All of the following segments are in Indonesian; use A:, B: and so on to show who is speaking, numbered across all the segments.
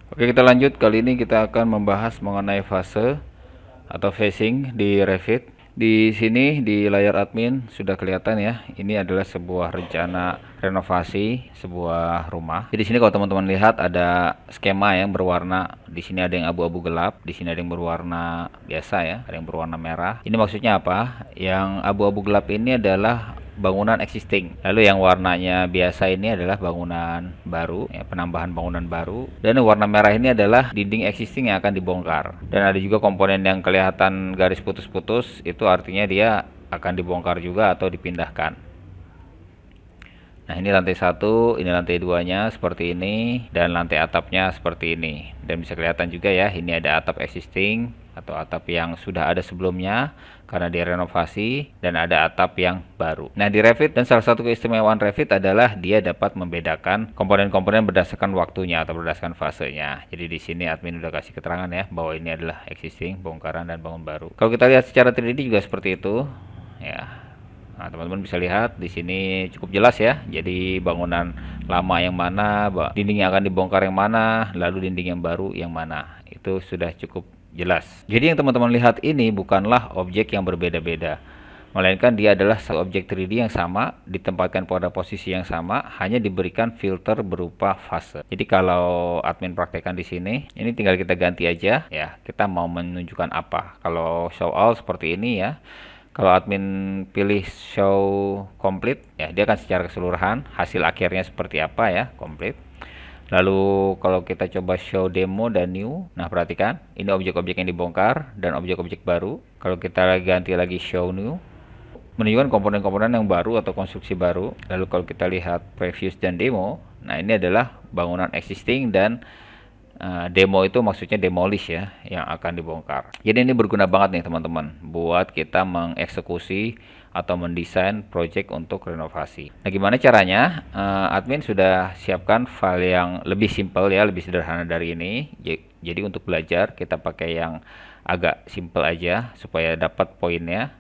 A: Oke, kita lanjut. Kali ini kita akan membahas mengenai fase atau phasing di Revit. Di sini di layar admin sudah kelihatan ya. Ini adalah sebuah rencana renovasi sebuah rumah. Jadi di sini kalau teman-teman lihat ada skema yang berwarna. Di sini ada yang abu-abu gelap, di sini ada yang berwarna biasa ya, ada yang berwarna merah. Ini maksudnya apa? Yang abu-abu gelap ini adalah bangunan existing. Lalu yang warnanya biasa ini adalah bangunan baru, ya, penambahan bangunan baru. Dan warna merah ini adalah dinding existing yang akan dibongkar. Dan ada juga komponen yang kelihatan garis putus-putus, itu artinya dia akan dibongkar juga atau dipindahkan. Nah, ini lantai 1, ini lantai 2-nya seperti ini, dan lantai atapnya seperti ini. Dan bisa kelihatan juga ya, ini ada atap existing atau atap yang sudah ada sebelumnya karena direnovasi, dan ada atap yang baru. Nah, di Revit, dan salah satu keistimewaan Revit adalah dia dapat membedakan komponen-komponen berdasarkan waktunya atau berdasarkan fasenya. Jadi di sini admin udah kasih keterangan ya bahwa ini adalah existing, bongkaran, dan bangun baru. Kalau kita lihat secara 3D juga seperti itu ya. Nah, teman-teman bisa lihat di sini cukup jelas ya. Jadi bangunan lama yang mana, dinding yang akan dibongkar yang mana, lalu dinding yang baru yang mana. Itu sudah cukup jelas. Jadi yang teman-teman lihat ini bukanlah objek yang berbeda-beda, melainkan dia adalah satu objek 3D yang sama, ditempatkan pada posisi yang sama, hanya diberikan filter berupa fase. Jadi kalau admin praktekkan di sini, ini tinggal kita ganti aja ya. Kita mau menunjukkan apa. Kalau show all seperti ini ya. Kalau admin pilih show complete ya, dia akan secara keseluruhan hasil akhirnya seperti apa ya, complete. Lalu kalau kita coba show demo dan new, nah perhatikan ini objek-objek yang dibongkar dan objek-objek baru. Kalau kita ganti lagi show new, menunjukkan komponen-komponen yang baru atau konstruksi baru. Lalu kalau kita lihat previous dan demo, nah ini adalah bangunan existing, dan demo itu maksudnya demolish ya, yang akan dibongkar. Jadi ini berguna banget nih teman-teman buat kita mengeksekusi atau mendesain project untuk renovasi. Nah, gimana caranya? Admin sudah siapkan file yang lebih simple ya, lebih sederhana dari ini. Jadi untuk belajar kita pakai yang agak simple aja supaya dapat poinnya.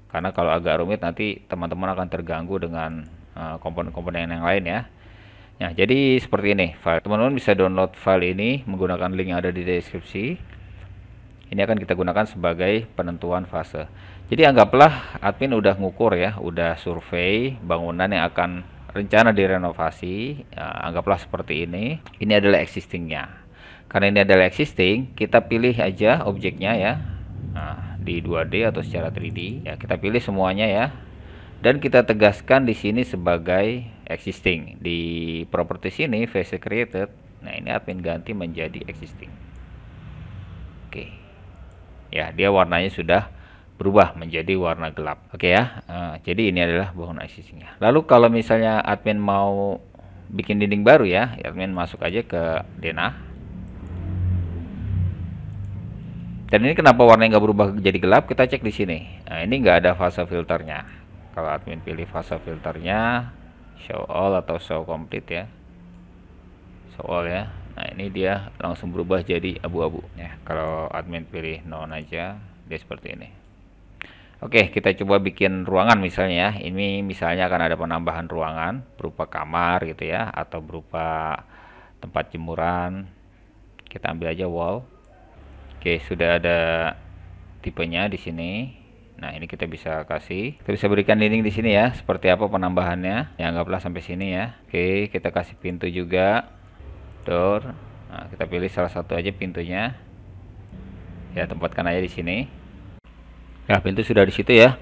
A: Karena kalau agak rumit nanti teman-teman akan terganggu dengan komponen-komponen yang lain ya. Nah, jadi seperti ini file. Teman-teman bisa download file ini menggunakan link yang ada di deskripsi. Ini akan kita gunakan sebagai penentuan fase. Jadi anggaplah admin udah ngukur ya, udah survei bangunan yang akan rencana direnovasi. Ya, anggaplah seperti ini. Ini adalah existingnya. Karena ini adalah existing, kita pilih aja objeknya ya. Nah, di 2D atau secara 3D ya, kita pilih semuanya ya. Dan kita tegaskan di sini sebagai existing. Di properti sini phase created. Nah, ini admin ganti menjadi existing. Oke. Ya, dia warnanya sudah berubah menjadi warna gelap. Oke ya. Jadi ini adalah bangunan existingnya. Lalu kalau misalnya admin mau bikin dinding baru ya, admin masuk aja ke denah. Dan ini kenapa warnanya nggak berubah jadi gelap? Kita cek di sini. Nah, ini nggak ada fase filternya. Kalau admin pilih fase filternya, show all atau show complete ya, show all ya. Nah, ini dia langsung berubah jadi abu-abu ya. Kalau admin pilih none aja, dia seperti ini. Oke, kita coba bikin ruangan misalnya ya. Ini misalnya akan ada penambahan ruangan berupa kamar gitu ya, atau berupa tempat jemuran. Kita ambil aja wall. Oke, sudah ada tipenya di sini. Nah, ini kita bisa kasih. Kita bisa berikan dinding di sini ya. Seperti apa penambahannya? Ya, anggaplah sampai sini ya. Oke, kita kasih pintu juga. Door. Nah, kita pilih salah satu aja pintunya. Ya, tempatkan aja di sini. Ya, pintu sudah di situ ya.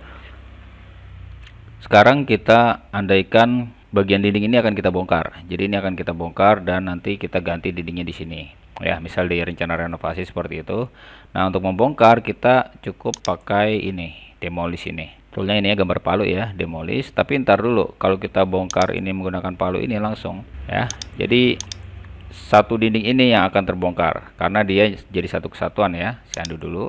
A: Sekarang kita andaikan bagian dinding ini akan kita bongkar. Jadi ini akan kita bongkar dan nanti kita ganti dindingnya di sini. Ya, misal di rencana renovasi seperti itu. Nah, untuk membongkar kita cukup pakai ini, demolish ini. Toolnya ini ya, gambar palu ya, demolish. Tapi ntar dulu, kalau kita bongkar ini menggunakan palu ini langsung ya. Jadi satu dinding ini yang akan terbongkar karena dia jadi satu kesatuan ya. Saya undo dulu.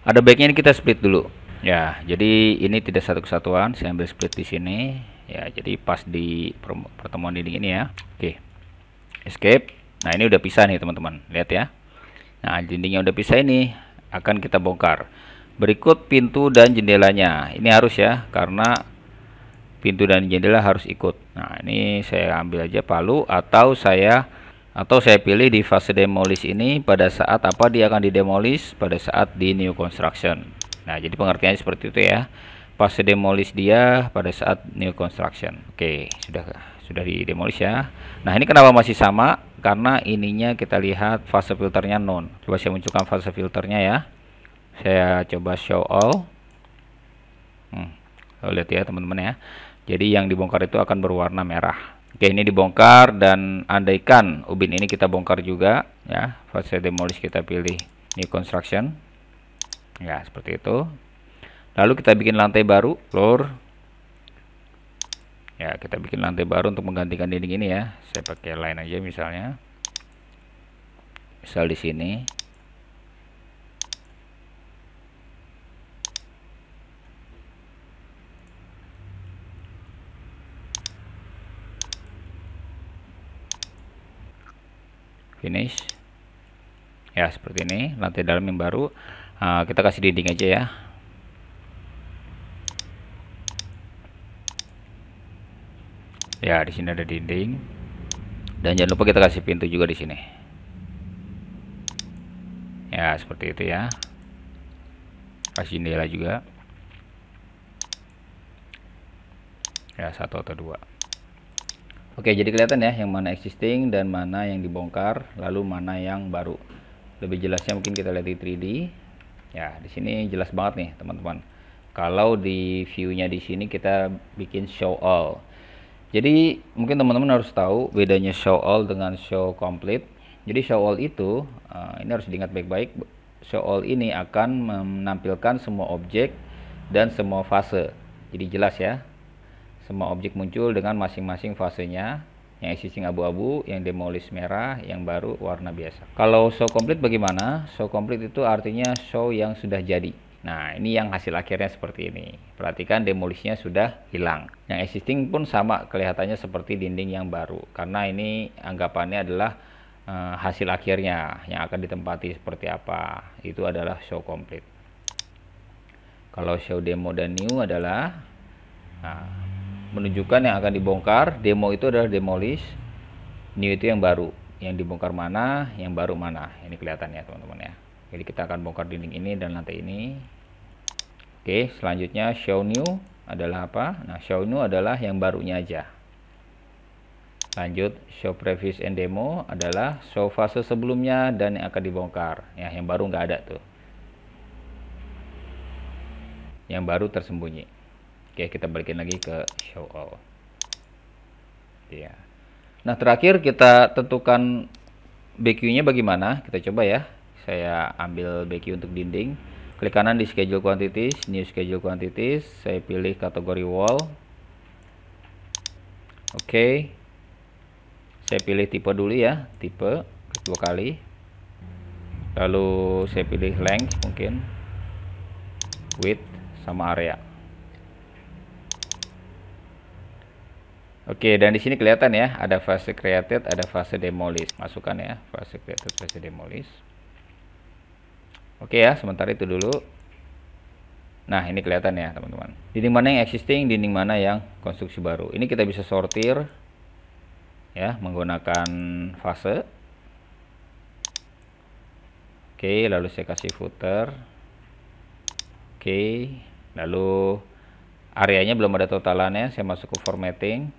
A: Ada baiknya ini kita split dulu. Ya, jadi ini tidak satu kesatuan. Saya ambil split di sini. Ya, jadi pas di pertemuan dinding ini ya. Oke. Escape. Nah, ini udah pisah nih teman-teman, lihat ya. Nah, dindingnya udah pisah, ini akan kita bongkar. Berikut pintu dan jendelanya. Ini harus ya, karena pintu dan jendela harus ikut. Nah, ini saya ambil aja palu atau saya Atau saya pilih di fase demolish ini pada saat apa dia akan didemolish, pada saat di new construction. Nah, jadi pengertiannya seperti itu ya. Fase demolish dia pada saat new construction. Oke, sudah di demolish ya. Nah, ini kenapa masih sama? Karena ininya kita lihat fase filternya none. Coba saya munculkan fase filternya ya. Saya coba show all. Lihat ya teman-teman ya. Jadi yang dibongkar itu akan berwarna merah. Oke, ini dibongkar, dan andaikan ubin ini kita bongkar juga ya, fase demolish kita pilih new construction ya, seperti itu. Lalu kita bikin lantai baru, floor ya, kita bikin lantai baru untuk menggantikan dinding ini ya. Saya pakai line aja misalnya, misal di sini. Finish ya, seperti ini lantai dalam yang baru. Kita kasih dinding aja ya. Ya, di sini ada dinding, dan jangan lupa kita kasih pintu juga di sini ya, seperti itu ya. Kasih jendela juga ya, 1 atau 2. Oke, jadi kelihatan ya yang mana existing dan mana yang dibongkar, lalu mana yang baru. Lebih jelasnya mungkin kita lihat di 3D. Ya, di sini jelas banget nih, teman-teman. Kalau di view-nya di sini kita bikin show all. Jadi, mungkin teman-teman harus tahu bedanya show all dengan show complete. Jadi, show all itu ini harus diingat baik-baik. Show all ini akan menampilkan semua objek dan semua fase. Jadi jelas ya. Semua objek muncul dengan masing-masing fasenya, yang existing abu-abu, yang demolish merah, yang baru warna biasa. Kalau show complete bagaimana? Show complete itu artinya show yang sudah jadi. Nah, ini yang hasil akhirnya seperti ini. Perhatikan demolishnya sudah hilang. Yang existing pun sama, kelihatannya seperti dinding yang baru. Karena ini anggapannya adalah hasil akhirnya yang akan ditempati seperti apa. Itu adalah show complete. Kalau show demo dan new adalah menunjukkan yang akan dibongkar. Demo itu adalah demolish, new itu yang baru, yang dibongkar mana, yang baru mana. Ini kelihatan ya teman-teman ya. Jadi kita akan bongkar dinding ini dan lantai ini. Oke, selanjutnya show new adalah apa? Nah, show new adalah yang barunya aja. Lanjut, show previous and demo adalah show fase sebelumnya dan yang akan dibongkar. Ya, yang baru nggak ada tuh. Yang baru tersembunyi. Oke, kita balikin lagi ke show all. Ya. Nah, terakhir kita tentukan BQ-nya bagaimana. Kita coba ya. Saya ambil BQ untuk dinding. Klik kanan di schedule quantities, new schedule quantities. Saya pilih kategori wall. Oke. Saya pilih tipe dulu ya, tipe. Klik 2 kali. Lalu saya pilih length mungkin, width sama area. Oke, dan di sini kelihatan ya, ada fase created, ada fase demolish. Masukkan ya, fase created, fase demolish. Oke ya, sementara itu dulu. Nah, ini kelihatan ya, teman-teman. Dinding mana yang existing, dinding mana yang konstruksi baru. Ini kita bisa sortir ya, menggunakan fase. Oke, lalu saya kasih footer. Oke, lalu areanya belum ada totalannya, saya masuk ke formatting.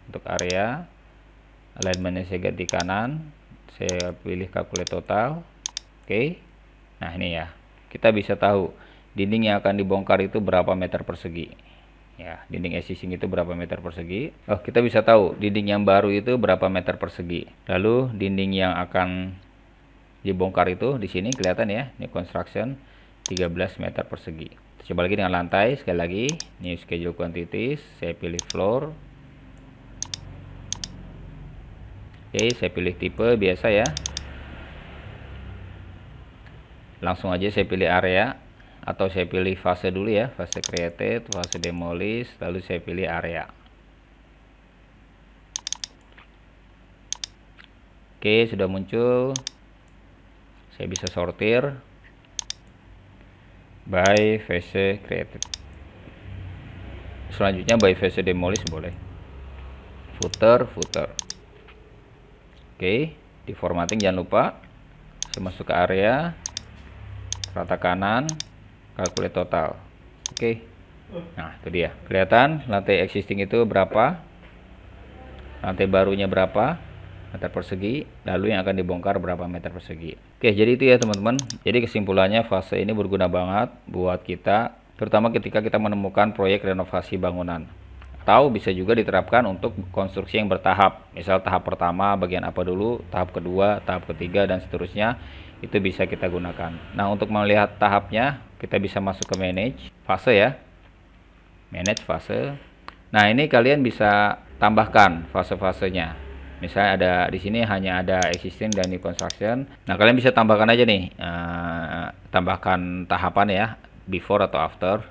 A: Untuk area, alignmentnya saya ganti kanan, saya pilih calculate total. Oke. Nah, ini ya, kita bisa tahu dinding yang akan dibongkar itu berapa meter persegi ya, dinding existing itu berapa meter persegi. Oh, kita bisa tahu dinding yang baru itu berapa meter persegi. Lalu dinding yang akan dibongkar itu di sini kelihatan ya, ini construction 13 meter persegi. Coba lagi dengan lantai, sekali lagi new schedule quantities, saya pilih floor. Oke, saya pilih tipe biasa ya. Langsung aja saya pilih area, atau saya pilih fase dulu ya, fase created, fase demolish, lalu saya pilih area. Oke, sudah muncul. Saya bisa sortir by fase created. Selanjutnya by fase demolish boleh. Footer. Oke, Di formatting jangan lupa, saya masuk ke area, rata kanan, calculate total. Oke. Nah, itu dia. Kelihatan lantai existing itu berapa, lantai barunya berapa meter persegi, lalu yang akan dibongkar berapa meter persegi. Oke, jadi itu ya teman-teman. Jadi kesimpulannya fase ini berguna banget buat kita, terutama ketika kita menemukan proyek renovasi bangunan. Atau bisa juga diterapkan untuk konstruksi yang bertahap. Misal tahap pertama bagian apa dulu, tahap kedua, tahap ketiga, dan seterusnya. Itu bisa kita gunakan. Nah, untuk melihat tahapnya, kita bisa masuk ke manage fase ya. Manage fase. Nah, ini kalian bisa tambahkan fase-fasenya. Misalnya ada di sini hanya ada existing dan new construction. Nah, kalian bisa tambahkan aja nih, tambahkan tahapan ya, before atau after.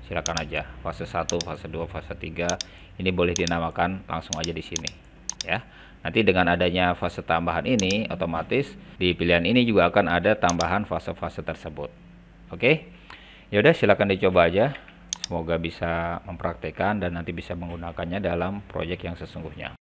A: Silakan aja. Fase 1, fase 2, fase 3. Ini boleh dinamakan langsung aja di sini, ya. Nanti dengan adanya fase tambahan ini, otomatis di pilihan ini juga akan ada tambahan fase-fase tersebut. Oke. Ya udah, silakan dicoba aja. Semoga bisa mempraktekkan dan nanti bisa menggunakannya dalam proyek yang sesungguhnya.